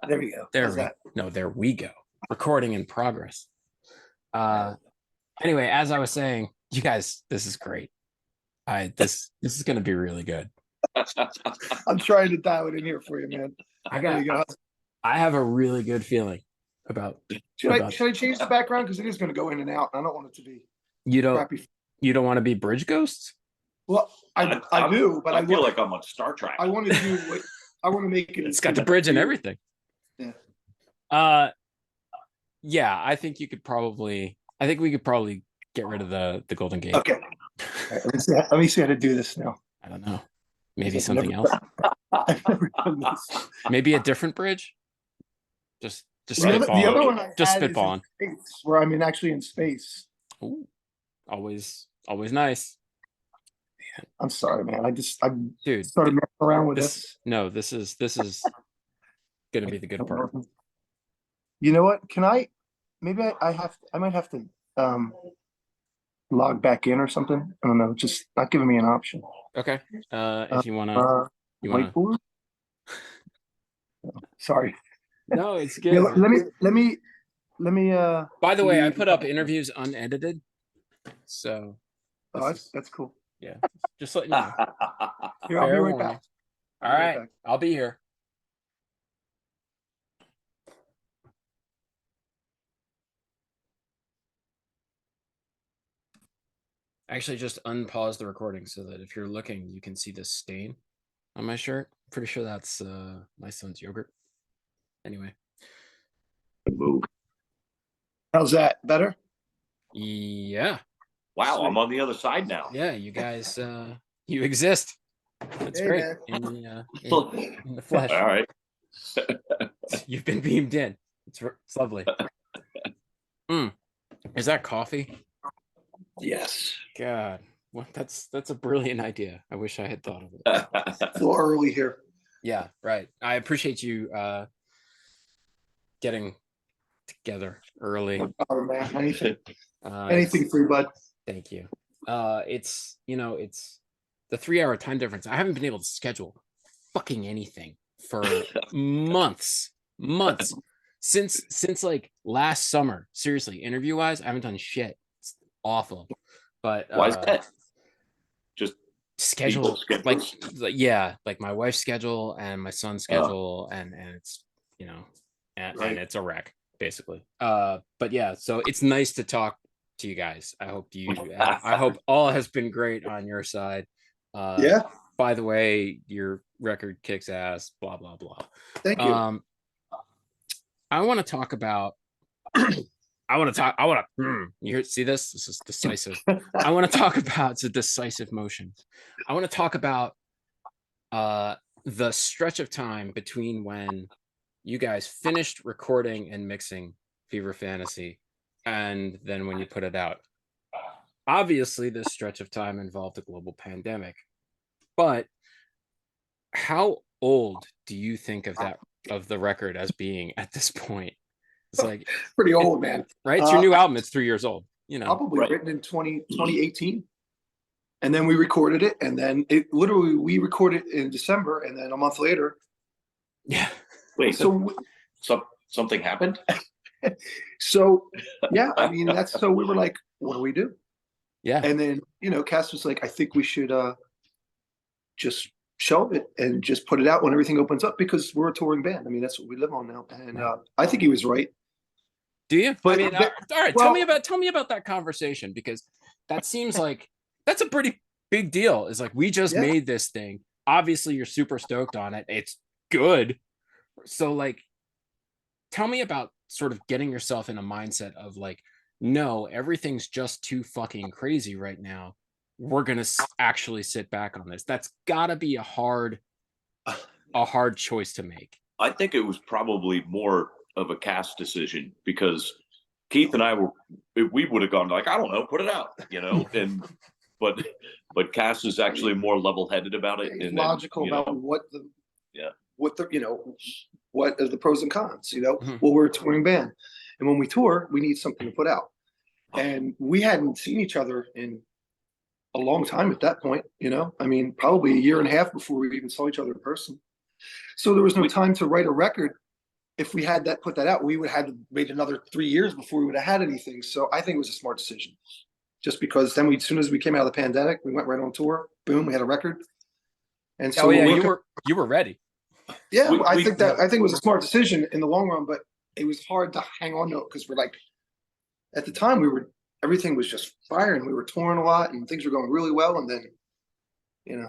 There we go. There How's we that? no, there we go. Recording in progress. Anyway, as I was saying, you guys, this is great. This is gonna be really good. I'm trying to dial it in here for you, man. There you go. I have a really good feeling about Should I change the background because it is going to go in and out? I don't want it to be you don't crappy. you don't want to be bridge ghosts? Well, I do, but I feel like I'm on Star Trek. I want to do what I want to make it. It's got the bridge and everything. Yeah. Yeah, I think we could probably get rid of the Golden Gate. Okay. Right, let me see how to do this now. I don't know. Maybe something else. I've never done this. Maybe a different bridge. Just The other one I just had is spitballing. in space, where I'm actually in space. Ooh, always nice. I'm sorry, man. I Dude, started messing around with this. No, this is gonna be the good part. You know what? Can I? Maybe I might have to log back in or something. I don't know. Just not giving me an option. Okay. If you wanna whiteboard. Sorry. No, it's good. Yeah, let me. By the way, I put up interviews unedited, so that's cool. Yeah, just let you know. Here, I'll be right back. All right, I'll be here. Actually, just unpause the recording so that if you're looking, you can see this stain on my shirt. Pretty sure that's my son's yogurt. Anyway. How's that? Better? Yeah. Wow, I'm on the other side now. Yeah, you guys, you exist. That's great. In the flesh. All right. You've been beamed in. It's lovely. Is that coffee? Yes. God, what? That's a brilliant idea. I wish I had thought of it. It's a little early here. Yeah, right. I appreciate you getting together early. Oh man, anything for you, bud. Thank you. It's the 3-hour time difference. I haven't been able to schedule fucking anything for months since like last summer. Seriously, interview wise, I haven't done shit. It's awful. But why is that? Just schedule, like my wife's schedule and my son's schedule, and it's and it's a wreck basically. But yeah, so it's nice to talk to you guys. I hope all has been great on your side. Yeah. By the way, your record kicks ass. Blah blah blah. Thank you. I want to talk about. You see this? This is decisive. I want to talk about the decisive motions. I want to talk about the stretch of time between when you guys finished recording and mixing Fever Fantasy and then when you put it out. Obviously, this stretch of time involved a global pandemic. But how old do you think of the record as being at this point? It's like pretty old, man. Right? It's your new album. It's 3 years old. Probably written in 2018. And then we recorded it. And then we recorded in December. And then a month later. Yeah. Wait, so something happened? So, yeah, I mean, so we were like, what do we do? Yeah. And then, Cass was like, I think we should just shelve it and just put it out when everything opens up because we're a touring band. I mean, that's what we live on now. And I think he was right. Do you? But, all right. Tell me about that conversation, because that seems like that's a pretty big deal. It's like, we just made this thing. Obviously, you're super stoked on it. It's good. So, like, tell me about sort of getting yourself in a mindset of like, no, everything's just too fucking crazy right now. We're gonna actually sit back on this. That's gotta be a hard choice to make. I think it was probably more of a Cass decision, because Keith and I we would have gone like, I don't know, put it out, and but Cass is actually more level-headed about it and logical about what are the pros and cons. Mm-hmm. Well, we're a touring band, and when we tour, we need something to put out, and we hadn't seen each other in a long time at that point. I mean, probably a year and a half before we even saw each other in person. So there was no time to write a record if we had put that out, we would have had to wait another 3 years before we would have had anything. So I think it was a smart decision. Just because then as soon as we came out of the pandemic, we went right on tour. Boom, we had a record. And so Oh yeah, we're you were ready. yeah, We- think it was a smart decision in the long run, but it was hard to hang on to it because we're like, at the time everything was just firing. We were touring a lot and things were going really well. And then, you know,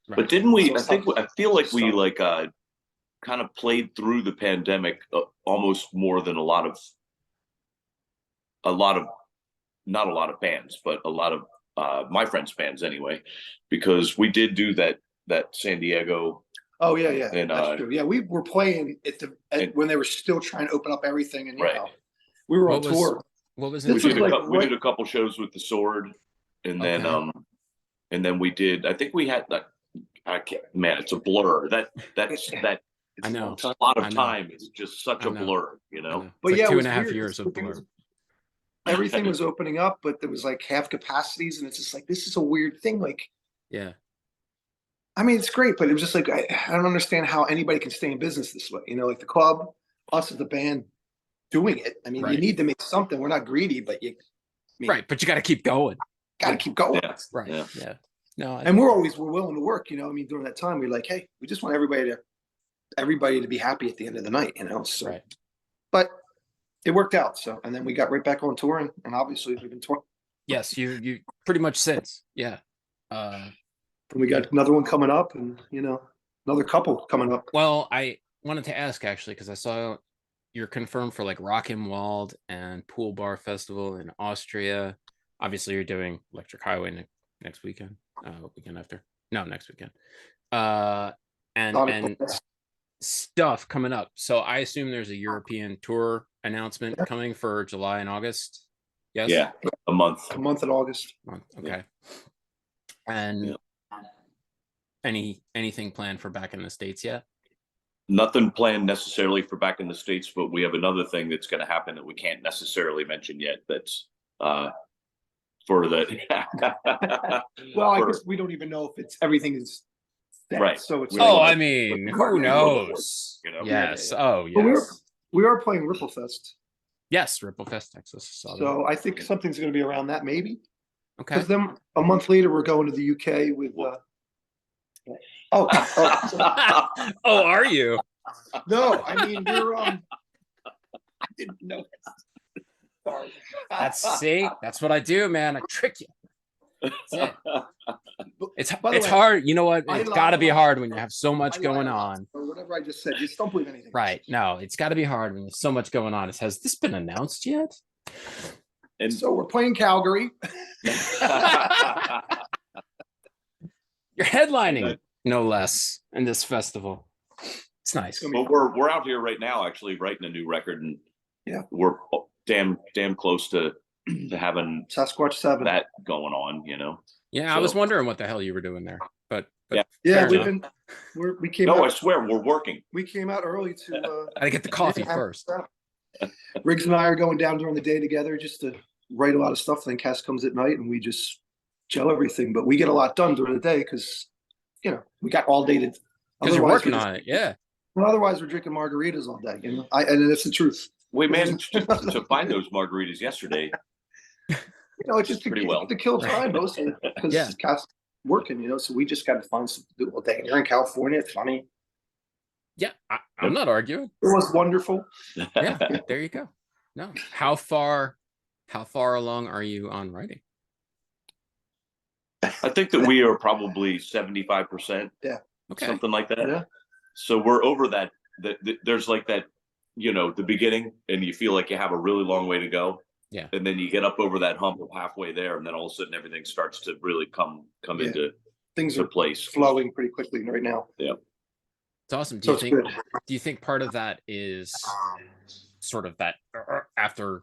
But didn't we? So I feel like we like kind of played through the pandemic almost more than a lot of not a lot of bands, but a lot of my friends' bands anyway, because we did do that San Diego. oh yeah, And, that's true. Yeah, we were playing when they were still trying to open up everything, and you Right. know, we were on What was- tour. What was This it? was We like did a couple shows with the Sword, and Okay. then we did. I think we had that. I can't. Man, it's a blur. That's I know. It's a lot I of know. time. It's just such I a know. blur, you I know. know. But It's yeah, like it was 2.5 weird. years of Everything blur. Everything was opening up, but there was like half capacities, and it's just like this is a weird thing. Like, Yeah. I mean, it's great, but it was just like I don't understand how anybody can stay in business this way. You know, like the club, us as the band doing it. I mean, you Right. need to make something. We're not greedy, but you Right, but you got to keep going. got to keep going. Yeah. Right. Yeah. Yeah. No. And we're willing to work. You know, I mean, during that time, we're like, hey, we just want everybody to be happy at the end of the night. You know, so Right. but it worked out. So, and then we got right back on touring, and obviously we've been touring. Yes, you pretty much since. Yeah. And we got another one coming up, and you know, another couple coming up. Well, I wanted to ask actually because I saw you're confirmed for like Rock im Wald and Pool Bar Festival in Austria. Obviously, you're doing Electric Highway next weekend. Weekend after. No, next weekend. And stuff coming up. So I assume there's a European tour announcement coming for July and August. Yes. Yeah, a month. A month in August. Okay. And anything planned for back in the States yet? Nothing planned necessarily for back in the States, but we have another thing that's going to happen that we can't necessarily mention yet. That's for the Well, I guess we don't even know if everything is set, Right. So it's Oh, I mean, who knows? You know? Yes. Yeah. Oh, But yes. we are playing Ripple Fest, Yes, Ripplefest, Texas. Saw that. so I think something's going to be around that maybe. Okay. Because then a month later we're going to the UK with. Oh, Oh, are you? no! I mean we're I didn't know. Sorry. That's what I do, man. I trick you. That's it. By the It's way, hard. You know what? I It's got to be lied. hard when you have so much I going lied a lot, on. or whatever I just said. Just don't believe anything. Right. No, it's got to be hard when there's so much going on. Has this been announced yet? And So we're playing Calgary. You're headlining, no less, in this festival. It's nice. but we're out here right now, actually writing a new record, and Yeah. we're damn close to having Sasquatch 7. that going on. You know. Yeah, I was So- wondering what the hell you were doing there, but Yeah. Yeah, fair we've enough. been. We came No, I out. swear we're working. We came out early to. I gotta get the coffee first. Riggs and I are going down during the day together just to write a lot of stuff. Then Cass comes at night, and we just gel everything. But we get a lot done during the day because, you know, we got all day to. Because you're otherwise working we're on it. Yeah. Well, otherwise, we're drinking margaritas all day. You know, and that's the truth. We managed to find those margaritas yesterday. You know, it's just Pretty well. to kill time mostly because Yeah. Cass working. You know, so we just got to find something to do all day. You're in California. It's funny. Yeah. I'm not arguing. It was wonderful. Yeah. There you go. No. How far along are you on writing? I think that we are probably 75%, Okay. something like that. Yeah. So we're over that. There's like that, you know, the beginning, and you feel like you have a really long way to go. Yeah. And then you get up over that hump of halfway there, and then all of a sudden everything starts to really come Yeah. into Things are place. flowing pretty quickly right now. It's awesome. So it's good. Do you think part of that is sort of that after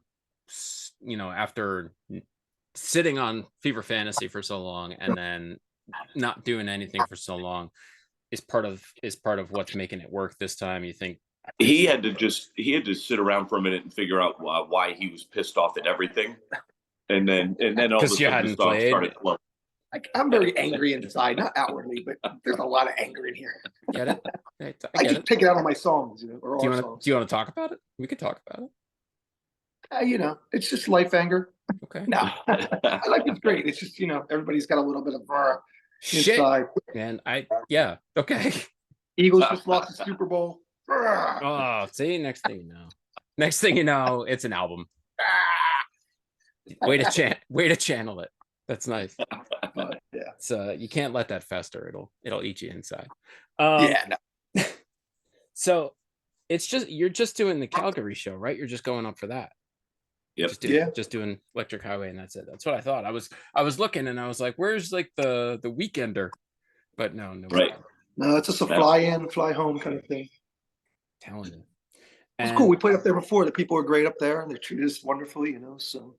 sitting on Fever Fantasy for so long and then not doing anything for so long is part of what's making it work this time? You think He had to sit around for a minute and figure out why he was pissed off at everything, and then all of a 'Cause you sudden the hadn't song played? started flowing. I'm very angry inside, not outwardly, but there's a lot of anger in here. Get it? I I get just it. take it out on my songs, or Do you our want songs. to talk about it? We could talk about it. It's just life anger. Okay. No, I like it's great. It's just everybody's got a little bit of Shit, inside. man. Yeah. Okay. Eagles just lost the Super Bowl. Oh, see, next thing you know, it's an album. Way to channel it. That's nice. But, yeah. So you can't let that fester. It'll eat you inside. Yeah. No. So you're just doing the Calgary show, right? You're just going up for that. Yep. Just doing Electric Highway, and that's it. That's what I thought. I was looking, and I was like, "Where's like the weekender?" But no. Right. Weekend. No, it's just a fly in, fly home kind of thing. Telling you. It's cool. We played up there before. The people are great up there, and they treat us wonderfully. So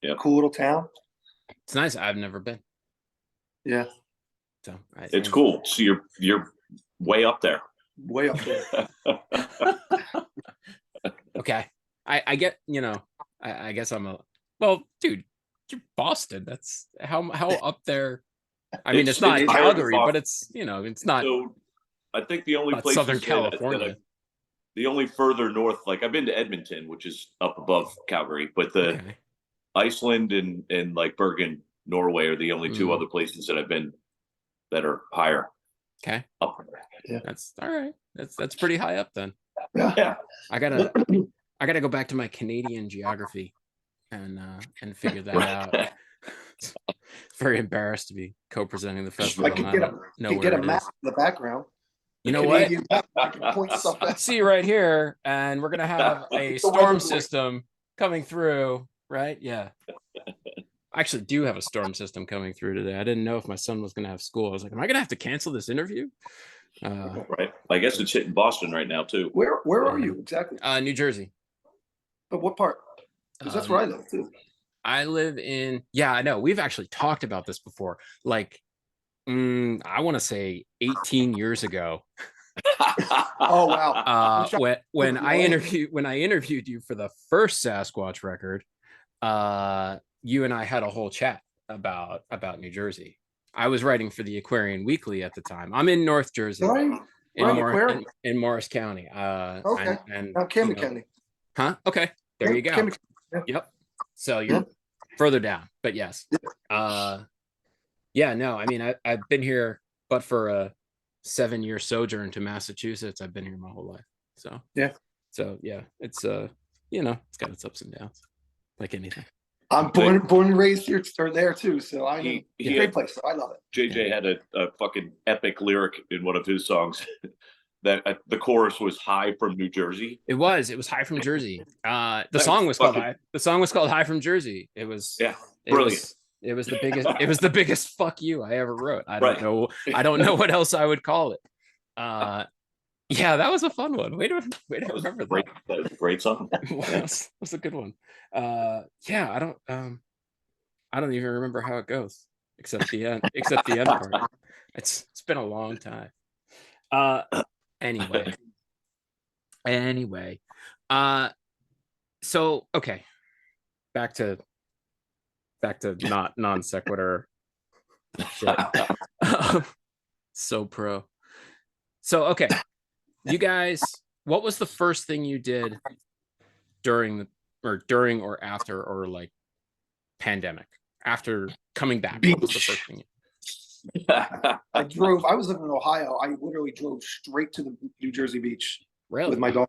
yeah, cool little town. It's nice. I've never been. Yeah. So it's cool. So you're way up there. Way up there. Okay. I get, I guess well, dude, you're Boston. That's how up there. I mean, it's not Calgary, but it's, it's not. So I think the only place Southern California. The only further north, like I've been to Edmonton, which is up above Calgary, but Iceland and like Bergen, Norway are the only two other places that I've been that are higher. Okay. Up. Yeah. That's all right. That's pretty high up then. Yeah. I gotta go back to my Canadian geography and figure that out. Very embarrassed to be co-presenting the festival. I could get a map in the background. You know what? I see right here, and we're gonna have a storm system coming through, right? Yeah. I actually do have a storm system coming through today. I didn't know if my son was gonna have school. I was like, am I gonna have to cancel this interview? Right. I guess it's hitting Boston right now too. Where are you exactly? New Jersey. But what part? Because that's where I live too. I live in. Yeah, I know. We've actually talked about this before. Like, I want to say 18 years ago. Oh wow! When I interviewed you for the first Sasquatch record, you and I had a whole chat about New Jersey. I was writing for the Aquarian Weekly at the time. I'm in North Jersey, in Morris County. Okay. And Camden County. Huh? Okay. There you go. Yep. So you're further down, but yes. Yeah. No. I mean, I've been here, but for a 7-year sojourn to Massachusetts, I've been here my whole life. So yeah. So yeah, it's it's got its ups and downs, like anything. I'm born and raised here or there too, so I know it's a great place. So I love it. JJ had a fucking epic lyric in one of his songs that the chorus was "High from New Jersey." It was High from Jersey. The song was called High from Jersey. It was brilliant. It was the biggest fuck you I ever wrote. I don't know what else I would call it. Yeah, that was a fun one. Way to remember that. That was a great song. That was a good one. Yeah, I don't even remember how it goes, except the end part. It's been a long time. Anyway. So okay. Back to not non sequitur shit. So pro. So okay. You guys, what was the first thing you did during or after or like pandemic? After coming back, what was the first thing? I was living in Ohio. I literally drove straight to the New Jersey beach with my dog.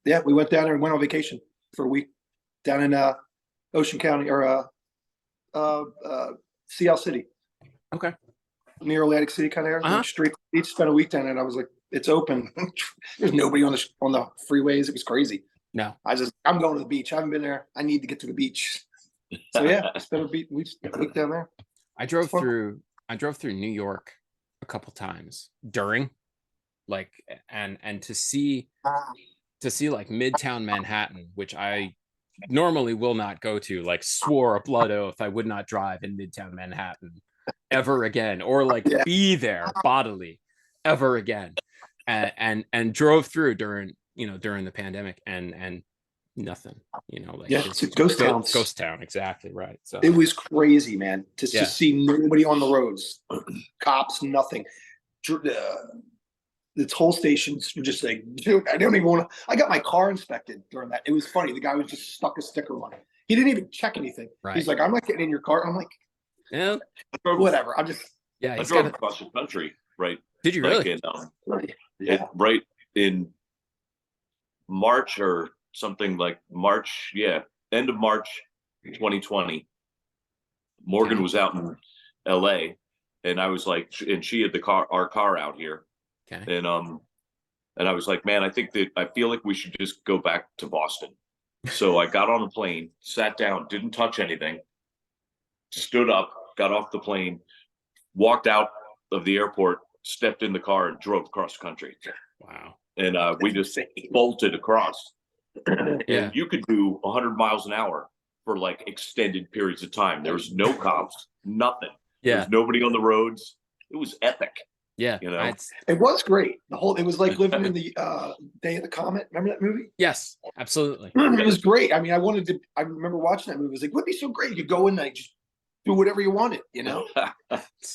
Yeah, we went down there and went on vacation for a week down in Ocean County or Sea City. Okay. Near Atlantic City kind of area. Went straight to the beach, spent a week down there, and I was like, it's open. There's nobody on the freeways. It was crazy. No. I'm going to the beach. I haven't been there. I need to get to the beach. So yeah, I spent a week down there. I drove through New York a couple times during, like, and to see like Midtown Manhattan, which I normally will not go to, like swore a blood oath I would not drive in Midtown Manhattan ever again, or like be there bodily ever again, and drove through during the pandemic, and nothing, you know, like Yeah, just it's a ghost town. Ghost town, exactly right. So It was crazy, man. To Yeah. see nobody on the roads, cops, nothing. The toll stations were just like, dude, I don't even want to. I got my car inspected during that. It was funny. The guy was just stuck a sticker on it. He didn't even check anything. Right. He's like, I'm not getting in your car. I'm like, yeah, whatever. I'm just. yeah, I he's drove got across the country, right? Did you Like really? Yeah. right in March or something like March, end of March 2020. Morgan Okay. was out in LA and I was like, and she had our car out here. Okay. And I was like, man, I feel like we should just go back to Boston. So I got on a plane, sat down, didn't touch anything, stood up, got off the plane, walked out of the airport, stepped in the car and drove across the country. Wow. And we just bolted across. And Yeah. you could do 100 miles an hour for like extended periods of time. There was no cops, nothing. Yeah. There's nobody on the roads. It was epic. Yeah. You know, It was great. It was like living in the Day of the Comet. Remember that movie? Yes, absolutely. It was great. I mean, I remember watching that movie. It was like, wouldn't be so great. You go in and just do whatever you wanted, you know?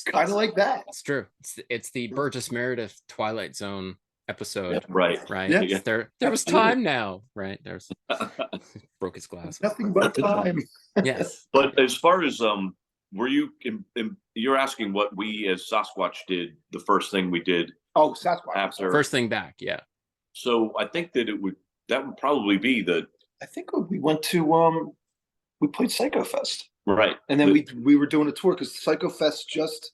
Kind of like that. It's true. It's the Burgess Meredith Twilight Zone episode. right. Right. Yeah. There was time now. Right. There's broke his glass. Nothing but time. Yes. But as far as were you you're asking what we as Sasquatch did the first thing we did Oh, Sasquatch. after First thing back. Yeah. So I think that that would probably be the I think we went to we played Psycho Fest. right. And then we were doing a tour because Psycho Fest just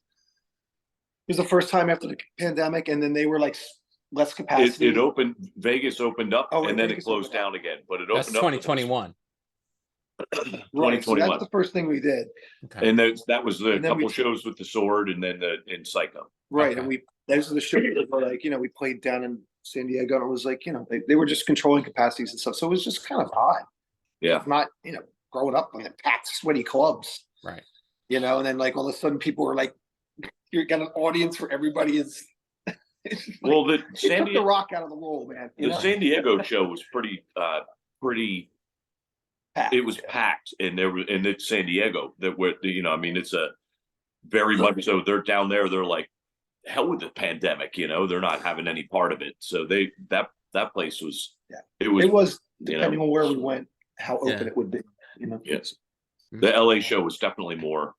it was the first time after the pandemic, and then they were like less capacity. It opened. Vegas opened up, Oh, and then Vegas it closed opened up. down again. But it That's opened up. 2021. Right, so 2021. that's the first thing we did. Okay. And that was the And then couple we- shows with the sword, and then in Psycho. Right, Okay. and those are the shows that were like, we played down in San Diego, and it was like, they were just controlling capacities and stuff. So it was just kind of odd. Yeah. Not, growing up in packed, sweaty clubs. Right. And then like all of a sudden people were like, you got an audience where everybody is. Well, the it San took the Diego, rock out of the roll, man. the San Diego show was pretty. Packed. It was packed, and it's San Diego that were I mean it's a very much so they're down there. They're like hell with the pandemic. They're not having any part of it. So that place was. Yeah. It was. It was depending on where we went, how open it would be. Yes. The LA show was definitely more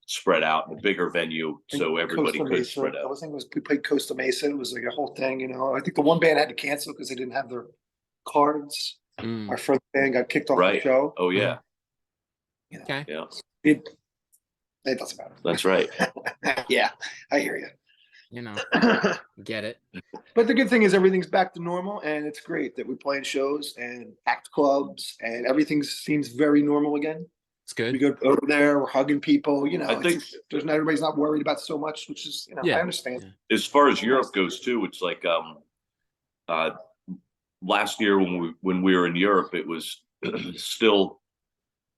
spread out, a bigger venue, so everybody Costa could Mesa, spread I out. was thinking we played Costa Mesa. It was like a whole thing, I think the one band had to cancel because they didn't have their cards. Mm. Our front band got kicked off the Right. show. Oh yeah, Okay. yeah, It doesn't matter. that's right. Yeah, I hear you. Get it. But the good thing is everything's back to normal, and it's great that we're playing shows and act clubs, and everything seems very normal again. It's We good. go over there, we're hugging people. I think everybody's not worried about so much, which is Yeah. I understand. Yeah. as far as Europe goes too, it's like last year when we were in Europe, it was still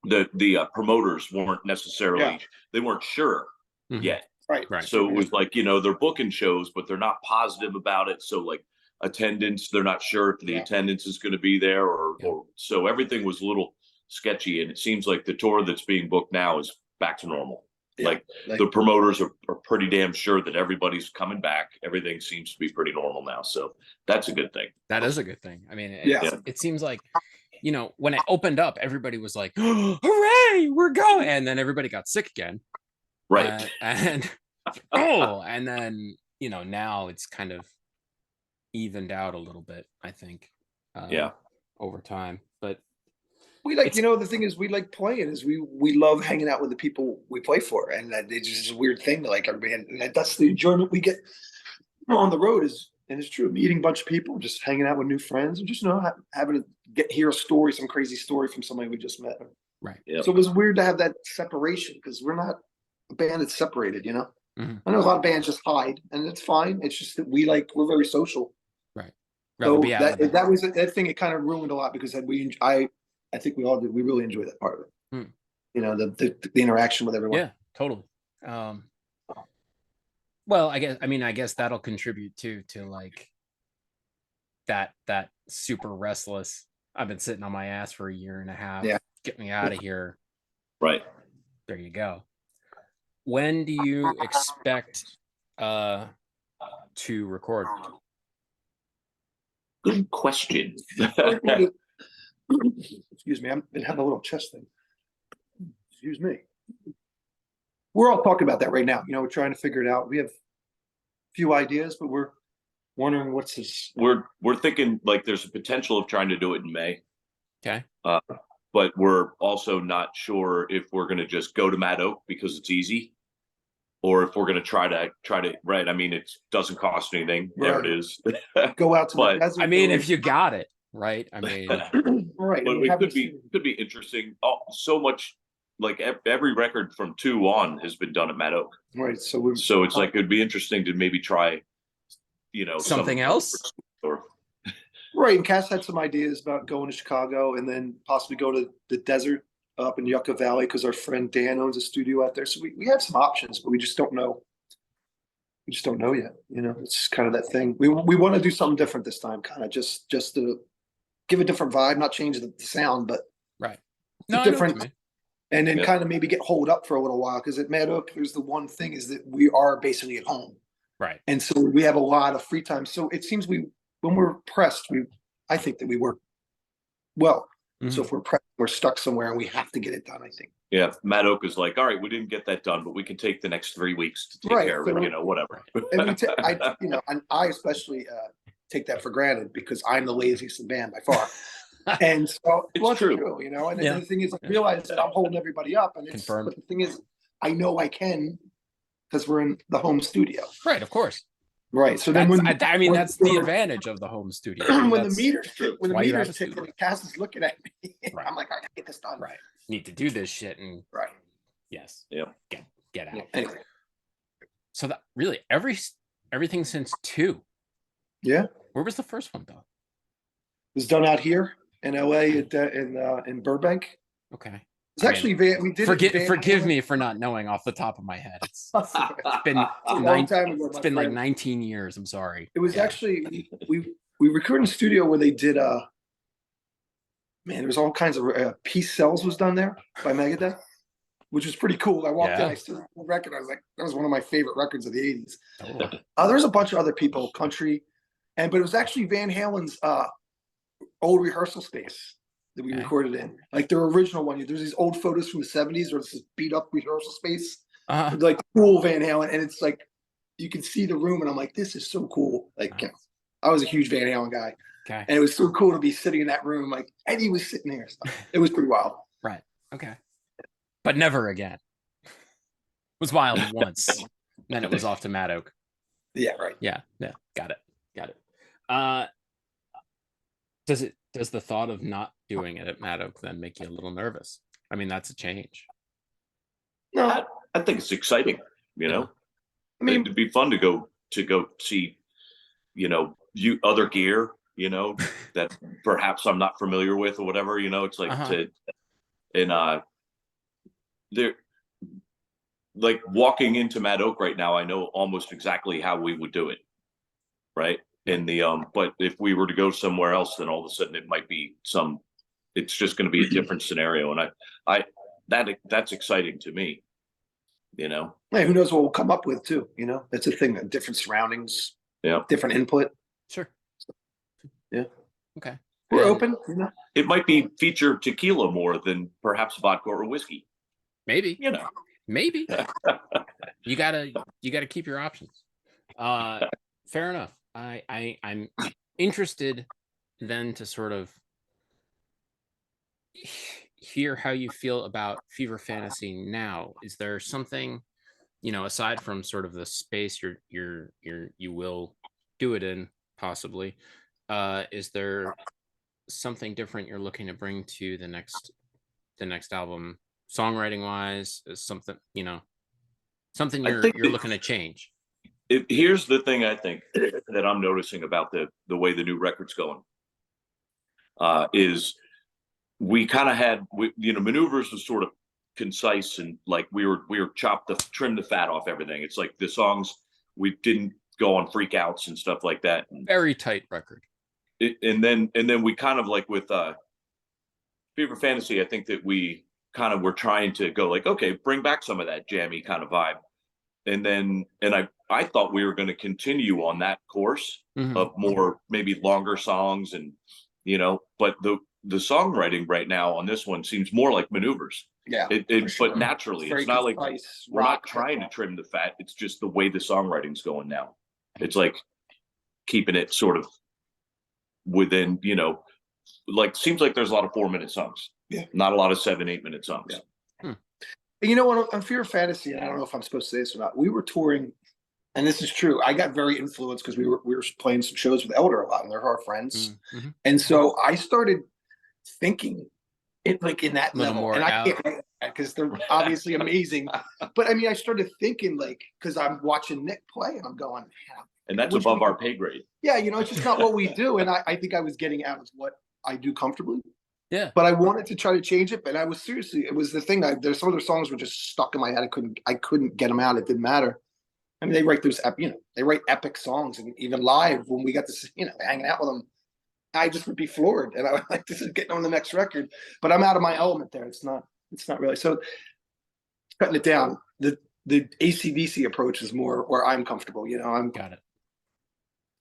the promoters weren't necessarily Yeah. they weren't sure Mhm. yet. Right. Right. So it was like, they're booking shows, but they're not positive about it. So like attendance, they're not sure if the Yeah. attendance is going to be there or Yeah. so everything was a little sketchy. And it seems like the tour that's being booked now is back to normal. Yeah. Like the promoters are pretty damn sure that everybody's coming back. Everything seems to be pretty normal now. So that's a good thing. That is a good thing. I mean, Yeah. it seems like, when it opened up, everybody was like, hooray, we're going. And then everybody got sick again. Right. And then, now it's kind of evened out a little bit, I think. Yeah. Over time. But We like, the thing is we like playing is we love hanging out with the people we play for. And that it's just a weird thing to like everybody. And that's the enjoyment we get on the road and it's true, meeting a bunch of people, just hanging out with new friends and just, having to hear a story, some crazy story from somebody we just met. right. Yep. So it was weird to have that separation because we're not a band that's separated, Mhm. I know a lot of bands just hide and it's fine. It's just that we're very social. Rather So be out with that was that thing. It kind of ruined a lot because I think we all did. We really enjoyed that part of it. The interaction with everyone. Yeah, totally. Well, I guess that'll contribute to like that super restless I've been sitting on my ass for a year and a half. Yeah. Get me out of here. Right. There you go. When do you expect to record? Good question. Excuse me, I've been having a little chest thing. Excuse me. We're all talking about that right now. We're trying to figure it out. We have a few ideas, but we're wondering what's this. We're thinking like there's a potential of trying to do it in May. Okay. But we're also not sure if we're going to just go to Mad Oak because it's easy, or if we're going to try to right. I mean, it doesn't cost anything. Right. There it is. Go out to But, the desert. I mean, if you got it, right? I mean, right. But and we it haven't could be interesting. Oh, so much like every record from 2 on has been done at Mad Oak. right. So it's like it'd be interesting to maybe try, something else. Or right. And Cass had some ideas about going to Chicago and then possibly go to the desert up in Yucca Valley because our friend Dan owns a studio out there. So we have some options, but we just don't know. We just don't know yet. It's kind of that thing. We want to do something different this time, kind of just to give a different vibe, not change the sound, but right. No, different. And then kind of maybe get holed up for a little while because at Mad Oak, there's the one thing is that we are basically at home. Right. And so we have a lot of free time. So it seems when we're pressed, I think that we work well. Mm-hmm. So if we're pressed, we're stuck somewhere and we have to get it done, I think. Yeah. Mad Oak is like, all right, we didn't get that done, but we can take the next 3 weeks to take care of it, whatever. And I especially take that for granted because I'm the laziest in the band by far. And so it's true. And the thing is, I realize that I'm holding everybody up, and but the thing is, I know I can because we're in the home studio, right? Of course, right. So then, that's the advantage of the home studio. When the meter's ticking, and Cass is looking at me, right. I'm like, I gotta get this done. Right, need to do this shit, and right, yes, yeah, get out. Yeah. Anyway, so that really everything since 2. Yeah. Where was the first one though? It was done out here in LA in Burbank. Okay. It's actually we did. Forgive me for not knowing off the top of my head. It's been a long time ago. It's been like 19 years. I'm sorry. It was actually we recorded in a studio where they did there was all kinds of Peace Cells was done there by Megadeth, which was pretty cool. I walked in, I still the record. I was like, that was one of my favorite records of the 80s. Totally. There's a bunch of other people, country, but it was actually Van Halen's old rehearsal space that we recorded in, like their original one. There's these old photos from the 70s where it's this beat up rehearsal space, like cool Van Halen, and it's like you can see the room, and I'm like, this is so cool. Like, I was a huge Van Halen guy, and it was so cool to be sitting in that room. Like Eddie was sitting there, so it was pretty wild. Right. Okay. But never again. It was wild once, then it was off to Mad Oak. Yeah. Right. Yeah. Got it. Does the thought of not doing it at Mad Oak then make you a little nervous? I mean, that's a change. No, I think it's exciting. I mean, it'd be fun to go see, other gear, that perhaps I'm not familiar with or whatever. It's like they're like walking into Mad Oak right now. I know almost exactly how we would do it, right? In the but if we were to go somewhere else, then all of a sudden it might be it's just going to be a different scenario, and that's exciting to me. Yeah, who knows what we'll come up with too? That's a thing. Different surroundings, different input. Sure. Yeah. Okay. We're open. It might be feature tequila more than perhaps vodka or whiskey. Maybe. Maybe. You gotta keep your options. Fair enough. I'm interested then to sort of hear how you feel about Fever Fantasy now. Is there something, aside from sort of the space you will do it in, possibly, is there something different you're looking to bring to the next album, songwriting wise? Is something you're looking to change? Here's the thing I think that I'm noticing about the way the new record's going, is we kind of had, Maneuvers was sort of concise, and like we were trim the fat off everything. It's like the songs, we didn't go on freakouts and stuff like that. Very tight record. and then we kind of like with Fever Fantasy, I think that we kind of were trying to go like, okay, bring back some of that jammy kind of vibe. I thought we were going to continue on that course of more maybe longer songs and but the songwriting right now on this one seems more like maneuvers. Yeah. But naturally, it's not like we're not trying to trim the fat. It's just the way the songwriting's going now. It's like keeping it sort of within, like seems like there's a lot of 4-minute songs. Yeah. Not a lot of 7-8-minute songs. Yeah. You know what? On Fear of Fantasy, and I don't know if I'm supposed to say this or not, we were touring, and this is true. I got very influenced because we were playing some shows with Elder a lot, and they're our friends. And so I started thinking it like in that level, and I can't because they're obviously amazing. But I mean, I started thinking like because I'm watching Nick play, and I'm going, and that's above our pay grade. Yeah, it's just not what we do, and I think I was getting out of what I do comfortably. Yeah. But I wanted to try to change it, but I was seriously, it was the thing. There's some other songs were just stuck in my head. I couldn't get them out. It didn't matter. I mean, they write those, they write epic songs, and even live when we got to, hanging out with them, I just would be floored, and I was like, this is getting on the next record. But I'm out of my element there. It's not really. So cutting it down. The AC/DC approach is more where I'm comfortable. I'm got it.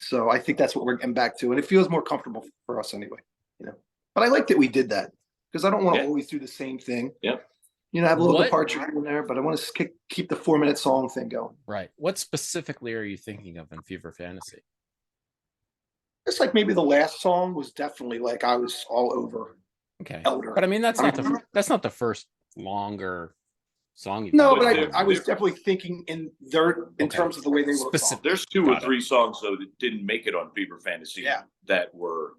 So I think that's what we're getting back to, and it feels more comfortable for us anyway. But I like that we did that because I don't want to always do the same thing. Yeah. Have a little departure in there, but I want to keep the 4-minute song thing going. Right. What specifically are you thinking of in Fever Fantasy? It's like maybe the last song was definitely like I was all over. Okay. Elder. But I mean, that's not the first longer song you've No, but I was definitely thinking in terms of the way they were. There's 2 or 3 songs though that didn't make it on Fever Fantasy. Yeah. That were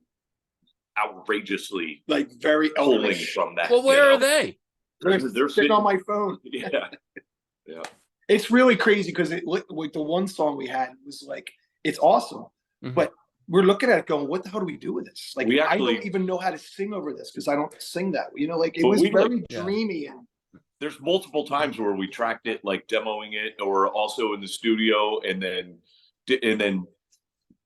outrageously like very pulling from that. Well, where are they? They're sitting on my phone. Yeah. It's really crazy because with the one song we had was like it's awesome, but we're looking at it going, what the hell do we do with this? Like I don't even know how to sing over this because I don't sing that. Like it was very dreamy and. There's multiple times where we tracked it, like demoing it, or also in the studio, and then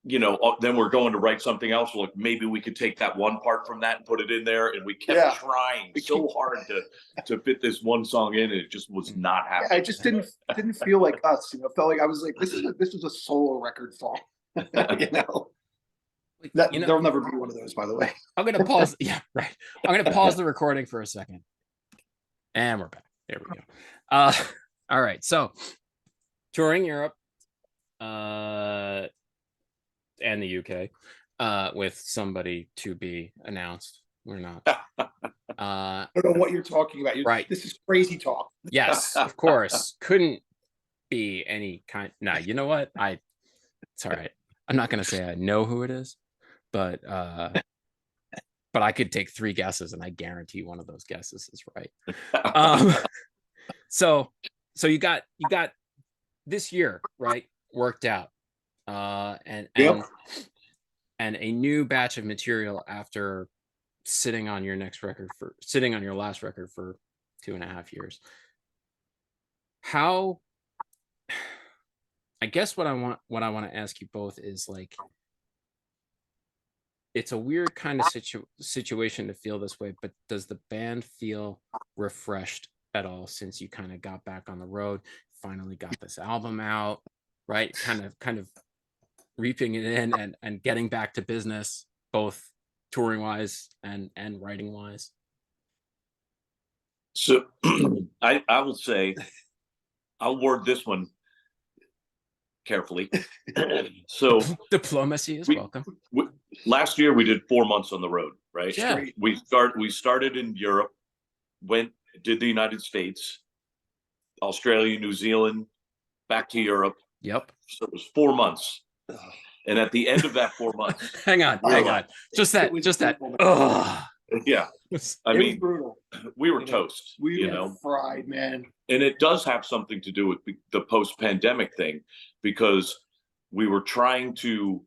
then we're going to write something else. We're like, maybe we could take that one part from that and put it in there. And we kept trying so hard to fit this one song in, and it just was not happening. I just didn't feel like us. Felt like I was like, this is a solo record song. They'll never be one of those, by the way. I'm gonna pause. Yeah, right. I'm gonna pause the recording for a second, and we're back. There we go. All right. So, touring Europe, and the UK, with somebody to be announced. We're not. I don't know what you're talking about. Right. This is crazy talk. Yes, of course. Couldn't be any kind. No, you know what? It's all right. I'm not gonna say I know who it is, but I could take 3 guesses, and I guarantee one of those guesses is right. So you got this year right worked out. And a new batch of material after sitting on your last record for 2.5 years. How, I guess what I want to ask you both is like, it's a weird kind of situation to feel this way, but does the band feel refreshed at all since you kind of got back on the road, finally got this album out, right? Kind of reaping it in and getting back to business, both touring wise and writing wise. So I will say, I'll word this one carefully. So diplomacy is welcome. Last year we did 4 months on the road, right? Yeah. We started in Europe, did the United States, Australia, New Zealand, back to Europe. Yep. So it was 4 months. And at the end of that 4 months, hang on. Just that. Yeah. I mean, brutal. We were toast. We were fried, man. And it does have something to do with the post-pandemic thing, because we were trying to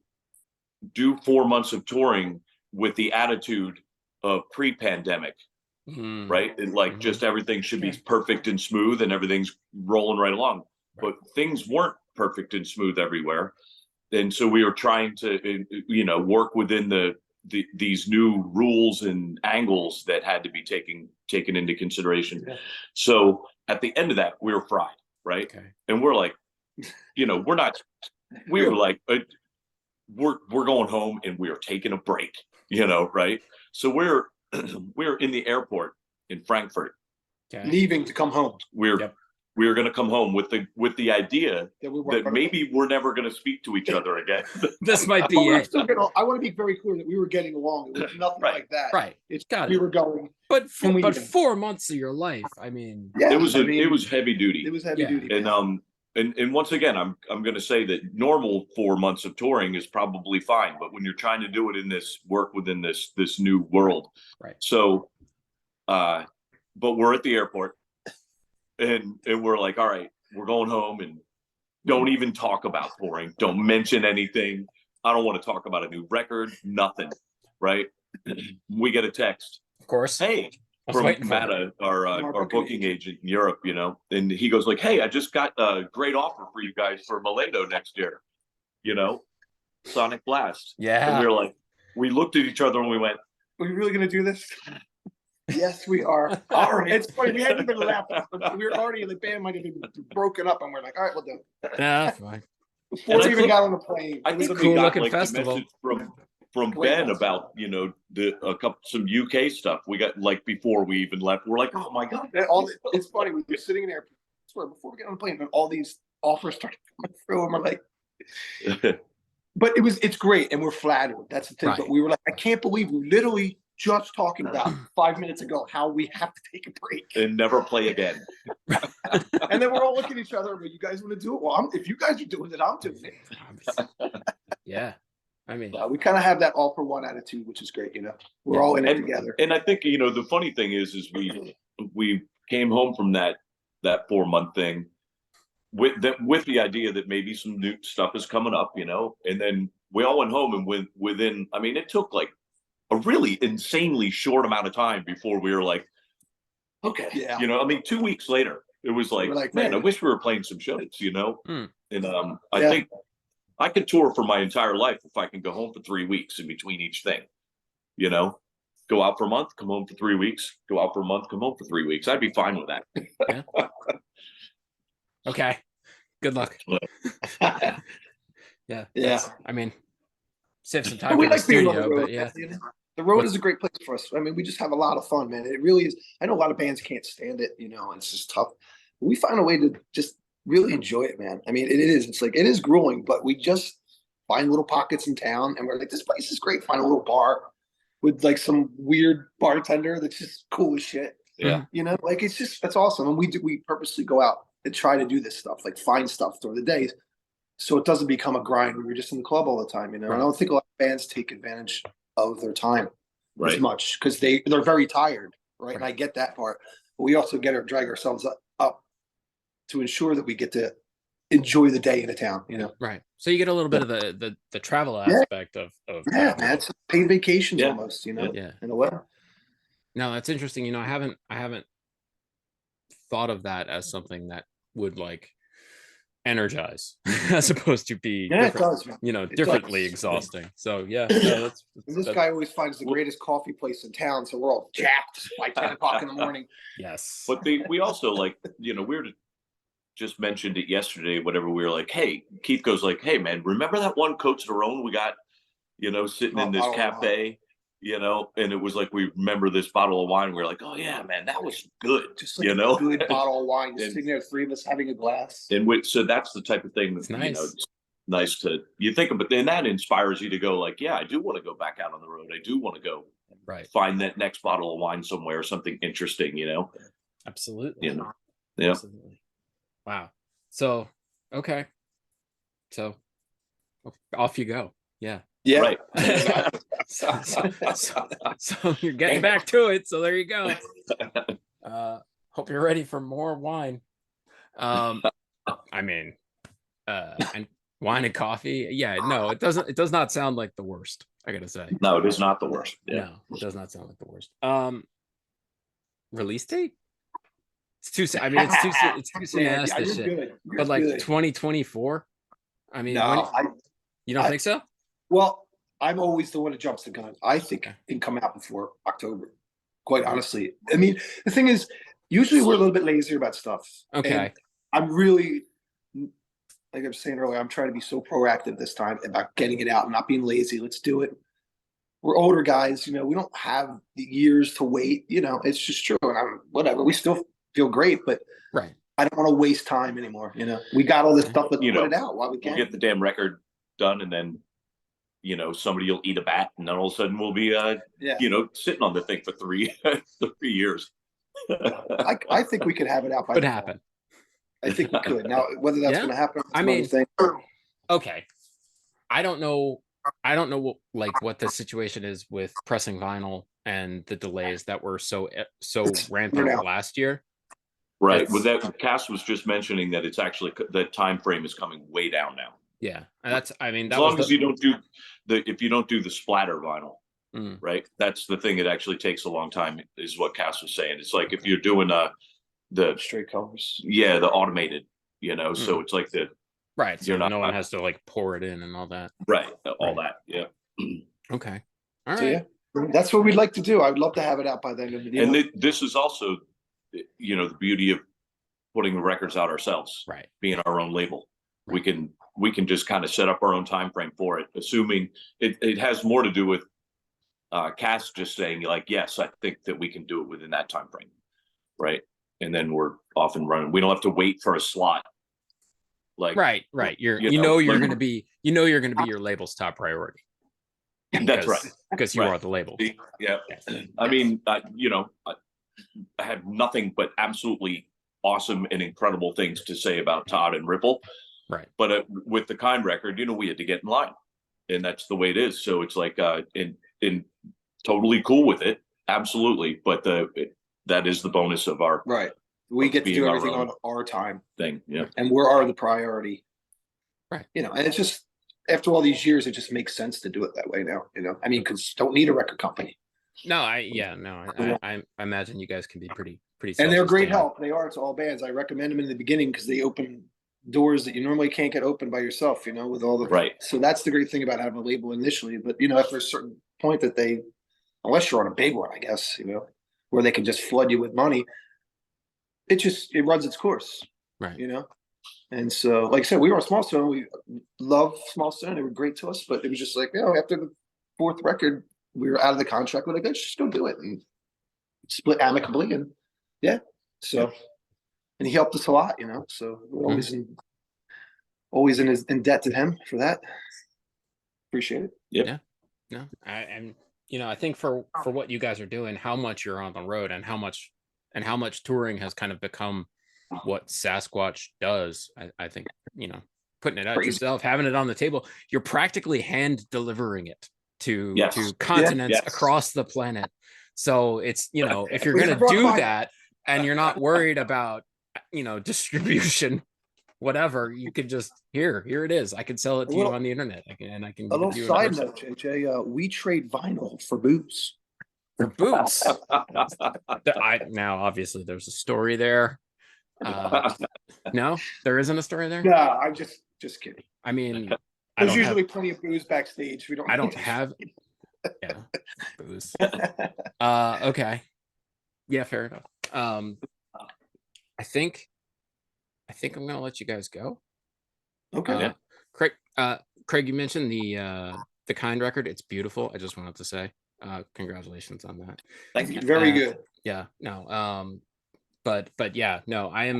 do 4 months of touring with the attitude of pre-pandemic, right? And like just everything should be perfect and smooth and everything's rolling right along. Right. But things weren't perfect and smooth everywhere. and so we were trying to, work within these new rules and angles that had to be taken into consideration. Yeah. So at the end of that, we were fried, right? Okay. And we're like, we were like, we're going home and we are taking a break, right? So we're in the airport in Frankfurt, Okay. Leaving to come home. We were going to come home with the idea That maybe we're never going to speak to each other again. This might be But we're it. still I want to be very clear that we were getting along. It was nothing Right. like that. Right. It's Got we it. were going. But Can we even- 4 months of your life. I mean, Yeah, It was heavy duty. It was heavy Yeah. duty. And man. and once again, I'm going to say that normal 4 months of touring is probably fine, but when you're trying to do it in this work within this new world, Right. So, but we're at the airport, and we're like, all right, we're going home, and don't even talk about touring. Don't mention anything. I don't want to talk about a new record. Nothing. Right. We get a text. of course. Hey. I was From waiting for it. Matta, our booking agent in Europe, and he goes like, "Hey, I just got a great offer for you guys for Milano next year, Sonic Blast." Yeah. And we were like, we looked at each other and we went, Are we really going to do this? Yes, we are. All right. It's funny. We hadn't even left. We were already, the band might have been broken up, and we're like, all right, we'll do it. Yeah, fine. Before we I even think- got on the plane. I it was think cool we got looking like festival. the message from Great Ben festival. about some UK stuff. We got like before we even left. We're like, oh my god, It's funny. We were sitting in there. I swear, before we get on the plane, and all these offers started coming through, and we're like, but it's great, and we're flattered. That's the thing. Right. But we were like, I can't believe we literally just talking about 5 minutes ago how we have to take a break. and never play again. And then we're all looking at each other. But you guys want to do it? Well, if you guys are doing it, I'm doing it. Yeah. I mean, We kind of have that all for one attitude, which is great. We're all in it together. And I think the funny thing is we came home from that 4 month thing with the idea that maybe some new stuff is coming up, and then we all went home, and within, I mean, it took like a really insanely short amount of time before we were like, okay, Yeah. 2 weeks later, it was like, We're like, man, I man. wish we were playing some shows, Hmm. and I Yeah. think I could tour for my entire life if I can go home for 3 weeks in between each thing, go out for a month, come home for 3 weeks, go out for a month, come home for 3 weeks. I'd be fine with that. okay. Good luck. Yeah. Yeah. that's- I mean, save some But time we for the like being on studio, the road. but yeah. The road is a great place for us. I mean, we just have a lot of fun, man. It really is. I know a lot of bands can't stand it, and it's just tough. But we find a way to just really enjoy it, man. I mean, it is. It's like it is grueling, but we just find little pockets in town, and we're like, this place is great. Find a little bar with like some weird bartender that's just cool as shit. Yeah. Like that's awesome. And we purposely go out and try to do this stuff, like find stuff during the days, so it doesn't become a grind when you're just in the club all the time. I Right. don't think a lot of bands take advantage of their time as Right. much because they're very tired, right? And Right. I get that part, but we also drag ourselves up to ensure that we get to enjoy the day in a town. Right. So you get a little bit of the travel Yeah. aspect of Yeah, man, it's paid vacations Yeah. almost. Yeah. In a way. No, that's interesting. I haven't thought of that as something that would like energize as opposed to be Yeah, it different, does. Man. differently does. exhausting. So yeah, no, And this guy always finds the greatest coffee place in town, so we're all jacked by 10 o'clock in the morning. yes. But we also we were just mentioned it yesterday, whatever. We were like, hey, Keith goes like, hey man, remember that one Cote Cerrone we got, sitting in this bottle of cafe, and it was like, we remember this bottle of wine. We were like, oh yeah, man, that was good. Just like a good bottle of wine, just sitting there, three of us having a glass. And so that's the type of thing that, It's nice. it's nice to, you think of, but then that inspires you to go like, yeah, I do want to go back out on the road. I do want to go Right. find that next bottle of wine somewhere, something interesting, Absolutely. Yeah. Absolutely. Wow. So, okay. So off you go. Yeah. Yeah. Right. So you're getting back to it. So there you go. Hope you're ready for more wine. I mean, and wine and coffee. Yeah, no, it does not sound like the worst, I gotta say. No, it is not the worst. Yeah. No, it does not sound like the worst. Release date? It's too soon. I mean, it's too soon to ask this shit. Good. But like 2024. I mean, No, You don't think so? Well, I'm always the one that jumps the gun. I think Okay. it can come out before October. Quite honestly, I mean, the thing is, usually we're a little bit lazier about stuff. Okay. And I'm really, like I was saying earlier, I'm trying to be so proactive this time about getting it out, not being lazy. Let's do it. We're older guys, we don't have the years to wait. It's just true. And I'm whatever. We still feel great, but Right. I don't want to waste time anymore. We got all this stuff, let's You put know, it out while we We'll can. get the damn record done, and then somebody will eat a bat, and then all of a sudden we'll be sitting on the thing for 3 years. I think we could have it out by Could the fall. happen. I think we could. Now, whether that's Yeah. going to happen, I another mean, thing. Okay. I don't know what the situation is with pressing vinyl and the delays that were so rampant now. last year. Right. Well, that Cass was just mentioning that it's actually the time frame is coming way down now. Yeah, and as long as you don't do if you don't do the splatter vinyl, Mm. right? That's the thing. It actually takes a long time, is what Cass was saying. It's like if you're doing the Straight colors. the automated, so it's like right. So you're no one has to like pour it in and all that. right, all that. Yeah. Okay. All right. So yeah, that's what we'd like to do. I would love to have it out by then. And this is also, the beauty of putting the records out ourselves, Right. being our own label. Right. We can just kind of set up our own time frame for it, assuming it has more to do with Cass just saying like, yes, I think that we can do it within that time frame, right? And then we're off and running. We don't have to wait for a slot. Like Right. You're going to be your label's top priority. That's right. Because you are the label. Yeah. Yes. I mean, I have nothing but absolutely awesome and incredible things to say about Todd and Ripple. Right. But with the Kind record, we had to get in line, and that's the way it is. So it's like, in totally cool with it. Absolutely. But that is the bonus of our right. We get to do everything on our time thing. Yeah. And we're the priority. Right. And it's just, after all these years, it just makes sense to do it that way now. I mean, because don't need a record company. No, I imagine you guys can be pretty. And they're great help. They are to all bands. I recommend them in the beginning because they open doors that you normally can't get opened by yourself. With all the right. So that's the great thing about having a label initially. But after a certain point that unless you're on a big one, I guess, where they can just flood you with money, it runs its course. Right. And so, like I said, we were on Small Stone. We love Small Stone. They were great to us, but it was just like, after the 4th record, we were out of the contract. We're like, let's just go do it and split amicably. And yeah, so, and he helped us a lot, so we're always in debt to him for that. Appreciate it. Yep. Yeah. No, I think for what you guys are doing, how much you're on the road and how much touring has kind of become what Sasquatch does. I think, putting it out yourself, having it on the table, you're practically hand delivering it to continents across the planet. So it's, if you're going to do that and you're not worried about, distribution, whatever, you could just here it is. I can sell it to you on the internet. I can a little side note, JJ, we trade vinyl for boots. For boots. Now obviously there's a story there. No, there isn't a story there. No, I'm just kidding. I mean, there's usually plenty of booze backstage. I don't have booze. Okay. Yeah, fair enough. I think I'm gonna let you guys go. Okay. Craig, you mentioned the Kind record. It's beautiful. I just wanted to say congratulations on that. Thank you. Very good. Yeah. No. But yeah, no, I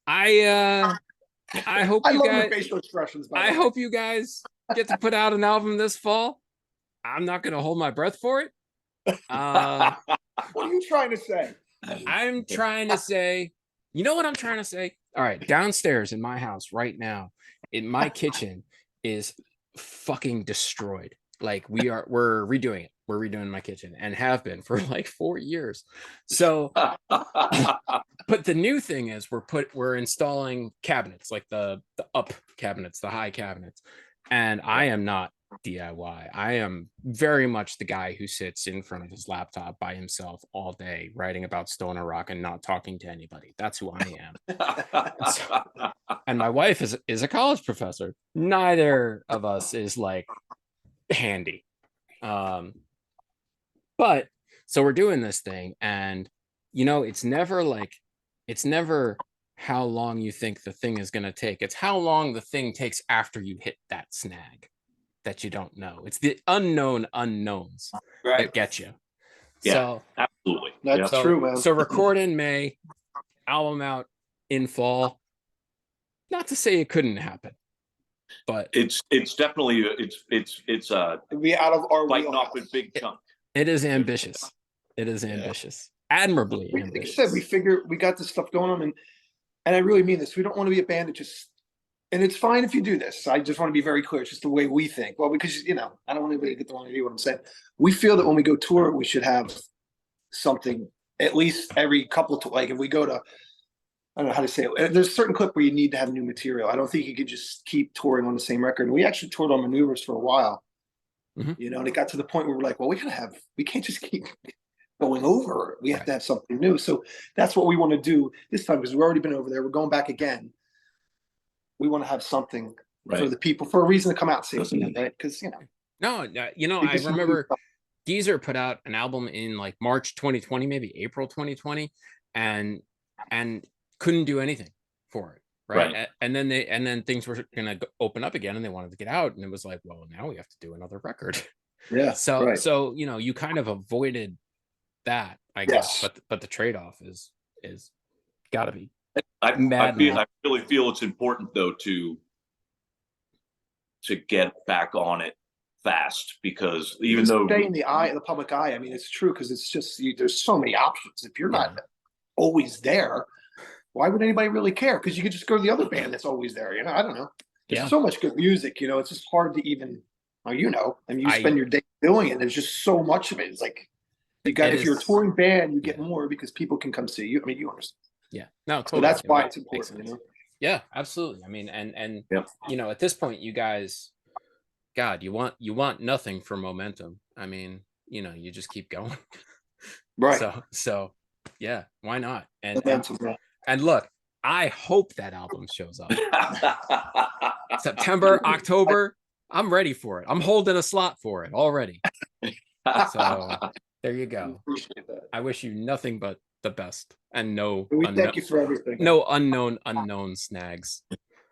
hope I you love guys. your facial expressions. I hope you guys get to put out an album this fall. I'm not gonna hold my breath for it. What are you trying to say? I'm trying to say, you know what I'm trying to say? All right, downstairs in my house right now, in my kitchen is fucking destroyed. Like we're redoing it. We're redoing my kitchen and have been for like 4 years. So, but the new thing is we're installing cabinets, like the up cabinets, the high cabinets. And I am not DIY. I am very much the guy who sits in front of his laptop by himself all day writing about Stoner Rock and not talking to anybody. That's who I am. And my wife is a college professor. Neither of us is like handy. But so we're doing this thing, and it's never how long you think the thing is going to take. It's how long the thing takes after you hit that snag that you don't know. It's the unknown unknowns that get you. Yeah, so absolutely. That's true, man. So record in May, album out in fall. Not to say it couldn't happen, but it's definitely it's we out of our biting off a big chunk. It is ambitious. It is ambitious. Admirably ambitious. Like I said, we figure we got this stuff going on, and I really mean this. We don't want to be a band that just, and it's fine if you do this. I just want to be very clear. It's just the way we think. Well, because I don't want anybody to get the wrong idea what I'm saying. We feel that when we go tour, we should have something at least every couple to, like if we go to, I don't know how to say it. There's a certain clip where you need to have new material. I don't think you could just keep touring on the same record. And we actually toured on Maneuvers for a while, and it got to the point where we're like, well, we can't just keep going over. We have to have something new. So that's what we want to do this time, because we've already been over there. We're going back again. We want to have something for the people, for a reason to come out and see us again, right? Because No, I remember Geezer put out an album in like March 2020, maybe April 2020, and couldn't do anything for it. Right. And then things were going to open up again, and they wanted to get out, and it was like, well, now we have to do another record. Yeah. So you kind of avoided that, I guess, but the trade-off is got to be. I really feel it's important though to get back on it fast, because even though stay in the public eye, I mean, it's true, because it's just there's so many options. If you're not always there, why would anybody really care? Because you could just go to the other band that's always there. I don't know. There's so much good music. It's just hard to even. Well, and you spend your day doing it. There's just so much of it. It's like if you're a touring band, you get more because people can come see you. I mean, you understand. Yeah, no, totally. So that's why it's important. Yeah, absolutely. I mean, and at this point, you guys, God, you want nothing for momentum. I mean, you just keep going. Right. So yeah, why not? And look, I hope that album shows up. September, October, I'm ready for it. I'm holding a slot for it already. So there you go. I wish you nothing but the best, and thank you for everything. No unknown snags.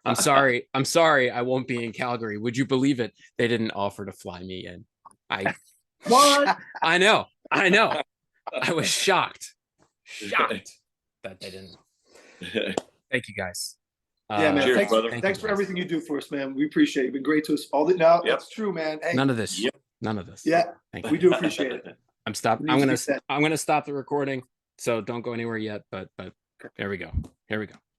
I'm sorry I won't be in Calgary. Would you believe it? They didn't offer to fly me in. What? I know. I was shocked that they didn't. Thank you guys. Yeah, man. Cheers, brother. Thanks for everything you do for us, man. We appreciate it. You've been great to us all. That's true, man. Hey. None of this. None of this. Yeah, thank you. We do appreciate it. I'm gonna stop the recording. So don't go anywhere yet. But here we go.